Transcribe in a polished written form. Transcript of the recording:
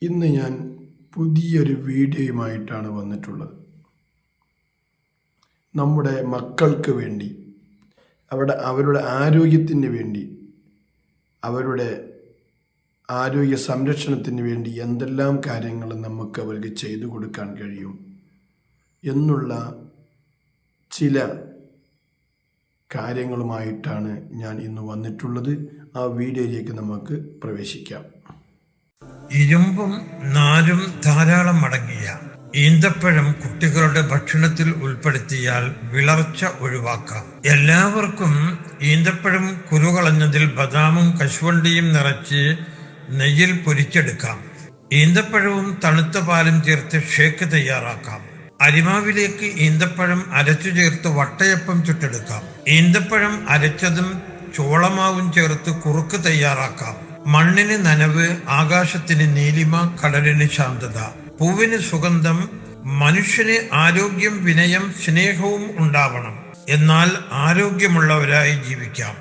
ഇന്ന് ഞാൻ പുതിയൊരു വീഡിയോയുമായിട്ടാണ് വന്നിട്ടുള്ളത്. നമ്മുടെ മക്കൾക്ക് വേണ്ടി, അവരുടെ ആരോഗ്യത്തിന് വേണ്ടി, അവരുടെ ആരോഗ്യ സംരക്ഷണത്തിന് വേണ്ടി എന്തെല്ലാം കാര്യങ്ങൾ നമുക്ക് അവർക്ക് ചെയ്തു കൊടുക്കാൻ കഴിയും എന്നുള്ള ചില കാര്യങ്ങളുമായിട്ടാണ് ഞാൻ ഇന്ന് വന്നിട്ടുള്ളത്. ആ വീഡിയോയിലേക്ക് നമുക്ക് പ്രവേശിക്കാം. ഇരുമ്പും നാരും ധാരാളം അടങ്ങിയ ഈന്തപ്പഴം കുട്ടികളുടെ ഭക്ഷണത്തിൽ ഉൾപ്പെടുത്തിയാൽ വിളർച്ച ഒഴിവാക്കാം. എല്ലാവർക്കും ഈന്തപ്പഴം കുരുകളഞ്ഞതിൽ ബദാമും കശുവണ്ടിയും നിറച്ച് നെയ്യിൽ പൊരിച്ചെടുക്കാം. ഈന്തപ്പഴവും തണുത്ത പാലും ചേർത്ത് ഷേക്ക് തയ്യാറാക്കാം. അരിമാവിലേക്ക് ഈന്തപ്പഴം അരച്ചു ചേർത്ത് വട്ടയപ്പം ചുട്ടെടുക്കാം. ഈന്തപ്പഴം അരച്ചതും ചോളമാവും ചേർത്ത് കുറുക്ക് തയ്യാറാക്കാം. മണ്ണിന് നനവ്, ആകാശത്തിന് നീലിമ, കടലിന് ശാന്തത, പൂവിന് സുഗന്ധം. മനുഷ്യന് ആരോഗ്യം, വിനയം, സ്നേഹവും ഉണ്ടാവണം. എന്നാൽ ആരോഗ്യമുള്ളവരായി ജീവിക്കാം.